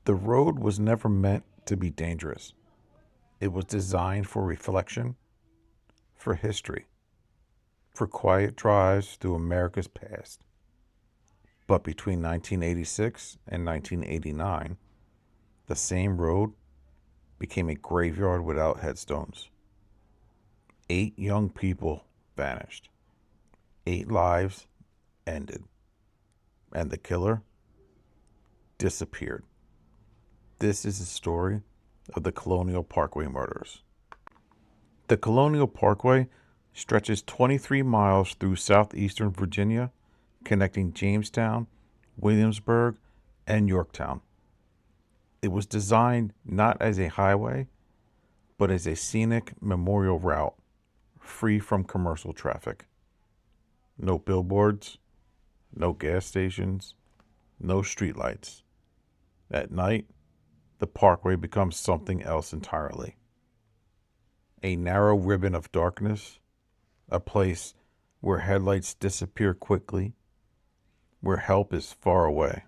The road was never meant to be dangerous. It was designed for reflection, for history, for quiet drives through America's past. But between 1986 and 1989, the same road became a graveyard without headstones. 8 young people vanished. 8 lives ended. And the killer disappeared. This is the story of the Colonial Parkway Murders. The Colonial Parkway stretches 23 miles through southeastern Virginia, connecting Jamestown, Williamsburg, and Yorktown. It was designed not as a highway, but as a scenic memorial route, free from commercial traffic. No billboards, no gas stations, no streetlights. At night, the parkway becomes something else entirely. A narrow ribbon of darkness, a place where headlights disappear quickly, where help is far away.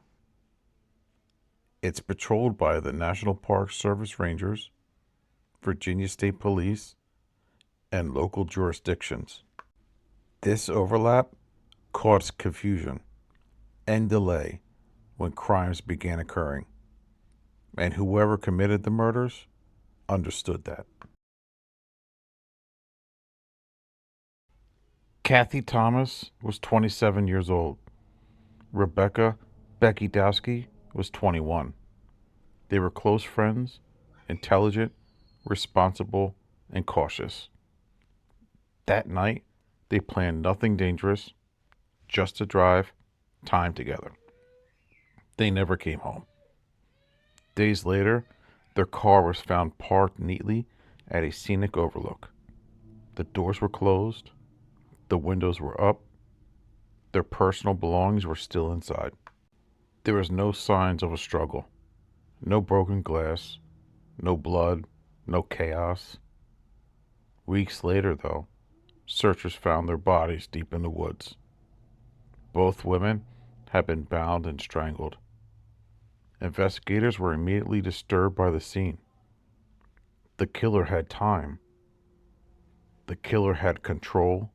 It's patrolled by the National Park Service Rangers, Virginia State Police, and local jurisdictions. This overlap caused confusion and delay when crimes began occurring, and whoever committed the murders understood that. Kathy Thomas was 27 years old. Rebecca Becky Dowski was 21. They were close friends, intelligent, responsible, and cautious. That night, they planned nothing dangerous, just to drive time together. They never came home. Days later, their car was found parked neatly at a scenic overlook. The doors were closed, the windows were up, their personal belongings were still inside. There was no signs of a struggle, no broken glass, no blood, no chaos. Weeks later, though, searchers found their bodies deep in the woods. Both women had been bound and strangled. Investigators were immediately disturbed by the scene. The killer had time. The killer had control.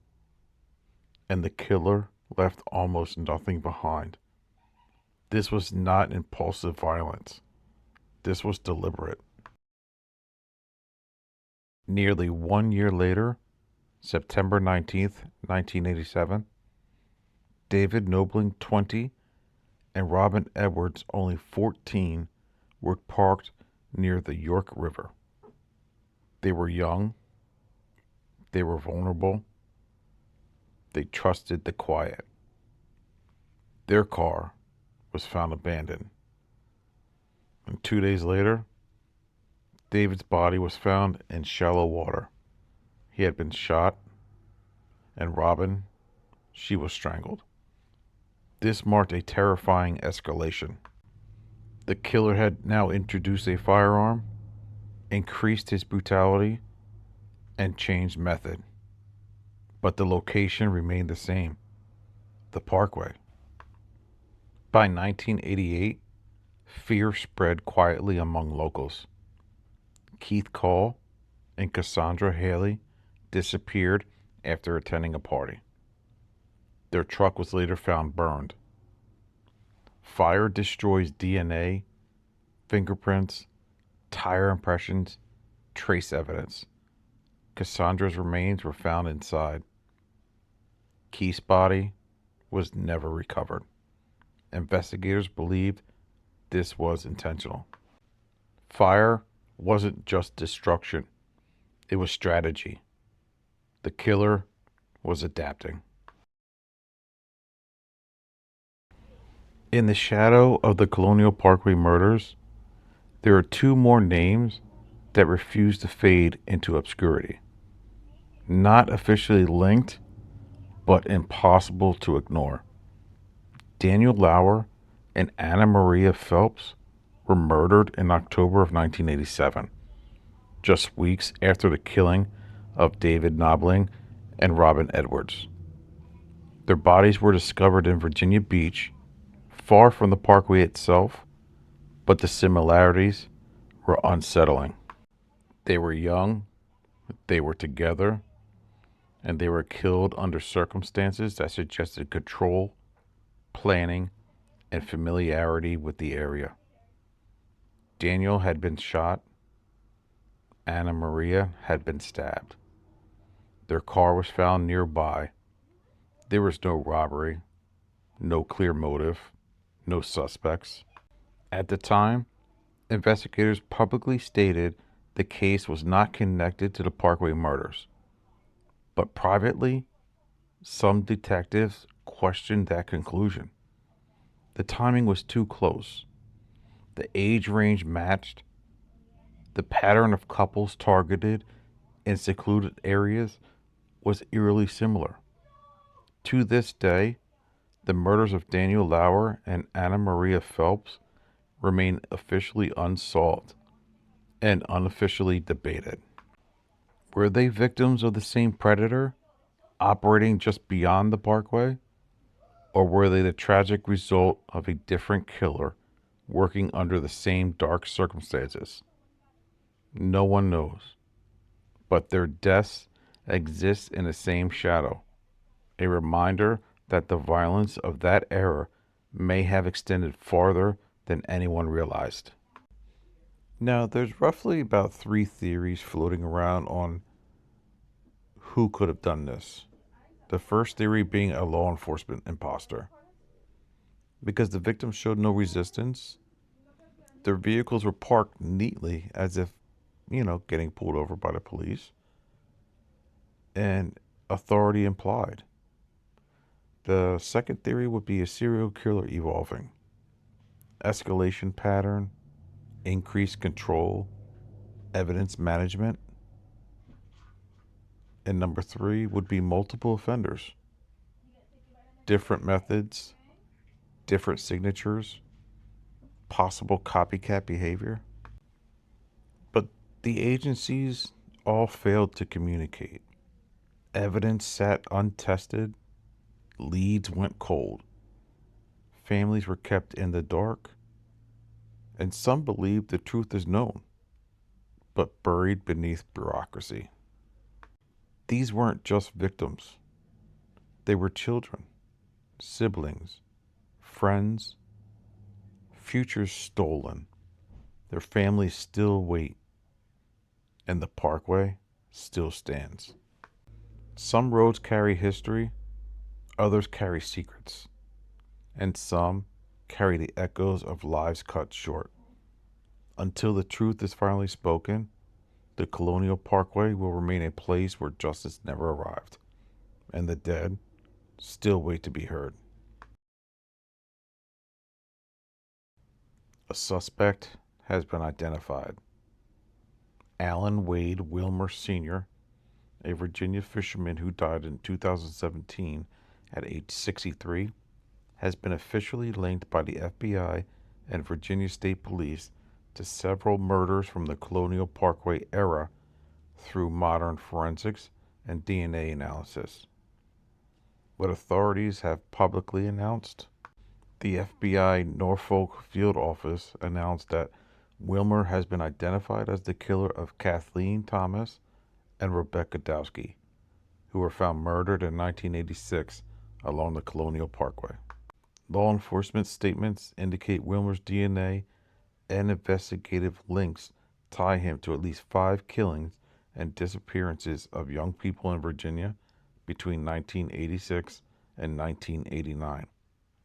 And the killer left almost nothing behind. This was not impulsive violence. This was deliberate. Nearly 1 year later, September 19th, 1987, David Nobling, 20, and Robin Edwards, only 14, were parked near the York River. They were young. They were vulnerable. They trusted the quiet. Their car was found abandoned. And 2 days later, David's body was found in shallow water. He had been shot, and Robin, she was strangled. This marked a terrifying escalation. The killer had now introduced a firearm, increased his brutality, and changed method. But the location remained the same, the parkway. By 1988, fear spread quietly among locals. Keith Call and Cassandra Haley disappeared after attending a party. Their truck was later found burned. Fire destroys DNA, fingerprints, tire impressions, trace evidence. Cassandra's remains were found inside. Keith's body was never recovered. Investigators believed this was intentional. Fire wasn't just destruction, it was strategy. The killer was adapting. In the shadow of the Colonial Parkway murders, there are 2 more names that refuse to fade into obscurity. Not officially linked, but impossible to ignore. Daniel Lauer and Anna Maria Phelps were murdered in October of 1987, just weeks after the killing of David Nobling and Robin Edwards. Their bodies were discovered in Virginia Beach, far from the parkway itself, but the similarities were unsettling. They were young, they were together, and they were killed under circumstances that suggested control, planning, and familiarity with the area. Daniel had been shot, Anna Maria had been stabbed. Their car was found nearby. There was no robbery, no clear motive, no suspects. At the time, investigators publicly stated the case was not connected to the Parkway murders, but privately, some detectives questioned that conclusion. The timing was too close. The age range matched. The pattern of couples targeted in secluded areas was eerily similar. To this day, the murders of Daniel Lauer and Anna Maria Phelps remain officially unsolved and unofficially debated. Were they victims of the same predator operating just beyond the parkway? Or were they the tragic result of a different killer working under the same dark circumstances? No one knows. But their deaths exist in the same shadow, a reminder that the violence of that era may have extended farther than anyone realized. Now, there's roughly about three theories floating around on who could have done this. The first theory being a law enforcement imposter. Because the victims showed no resistance, their vehicles were parked neatly as if, getting pulled over by the police, and authority implied. The second theory would be a serial killer evolving. Escalation pattern, increased control, evidence management. And number three would be multiple offenders. Different methods, different signatures, possible copycat behavior. But the agencies all failed to communicate. Evidence sat untested, leads went cold. Families were kept in the dark, and some believed the truth is known, but buried beneath bureaucracy. These weren't just victims, they were children, siblings, friends, futures stolen. Their families still wait, and the parkway still stands. Some roads carry history, others carry secrets, and some carry the echoes of lives cut short. Until the truth is finally spoken, the Colonial Parkway will remain a place where justice never arrived, and the dead still wait to be heard. A suspect has been identified. Alan Wade Wilmer Sr., a Virginia fisherman who died in 2017 at age 63, has been officially linked by the FBI and Virginia State Police to several murders from the Colonial Parkway era through modern forensics and DNA analysis. What authorities have publicly announced? The FBI Norfolk Field Office announced that Wilmer has been identified as the killer of Kathleen Thomas and Rebecca Dowski, who were found murdered in 1986 along the Colonial Parkway. Law enforcement statements indicate Wilmer's DNA and investigative links tie him to at least 5 killings and disappearances of young people in Virginia between 1986 and 1989,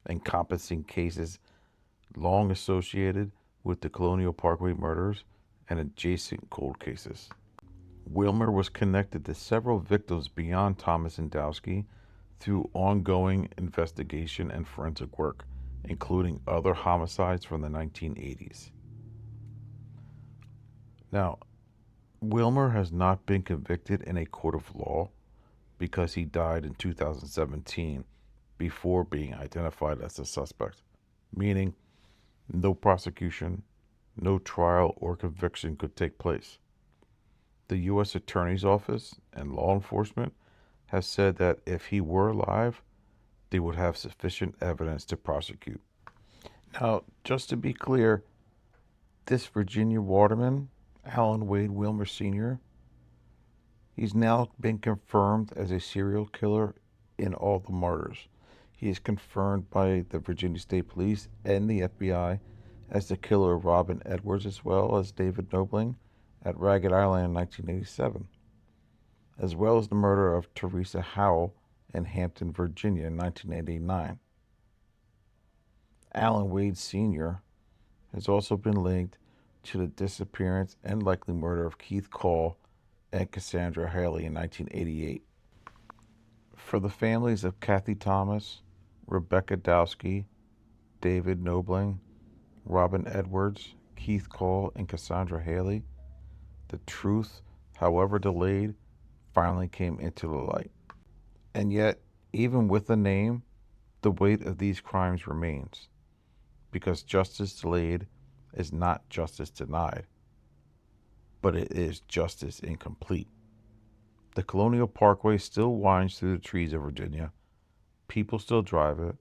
encompassing cases long associated with the Colonial Parkway murders and adjacent cold cases. Wilmer was connected to several victims beyond Thomas and Dowski through ongoing investigation and forensic work, including other homicides from the 1980s. Now, Wilmer has not been convicted in a court of law because he died in 2017 before being identified as a suspect, meaning no prosecution, no trial or conviction could take place. The U.S. Attorney's Office and law enforcement has said that if he were alive, they would have sufficient evidence to prosecute. Now, just to be clear, This Virginia waterman, Alan Wade Wilmer Sr., he's now been confirmed as a serial killer in all the murders. He is confirmed by the Virginia State Police and the FBI as the killer of Robin Edwards, as well as David Knobling at Ragged Island in 1987, as well as the murder of Teresa Howell in Hampton, Virginia in 1989. Alan Wade Sr. has also been linked to the disappearance and likely murder of Keith Cole and Cassandra Haley in 1988. For the families of Kathy Thomas, Rebecca Dowski, David Knobling, Robin Edwards, Keith Cole, and Cassandra Haley, the truth, however delayed, finally came into the light. And yet, even with the name, the weight of these crimes remains, because justice delayed is not justice denied, but it is justice incomplete. The Colonial Parkway still winds through the trees of Virginia. People still drive it,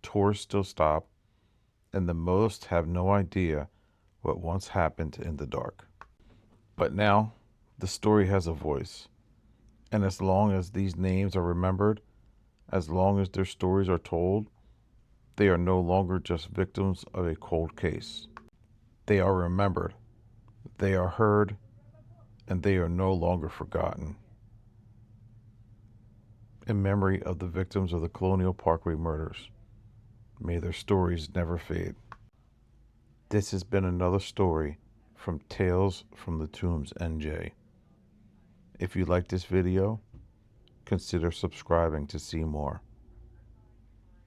tourists still stop, and the most have no idea what once happened in the dark. But now, the story has a voice, and as long as these names are remembered, as long as their stories are told, they are no longer just victims of a cold case. They are remembered, they are heard, and they are no longer forgotten. In memory of the victims of the Colonial Parkway Murders, may their stories never fade. This has been another story from Tales from the Tombs NJ. If you like this video, consider subscribing to see more.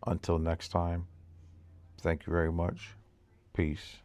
Until next time, thank you very much. Peace.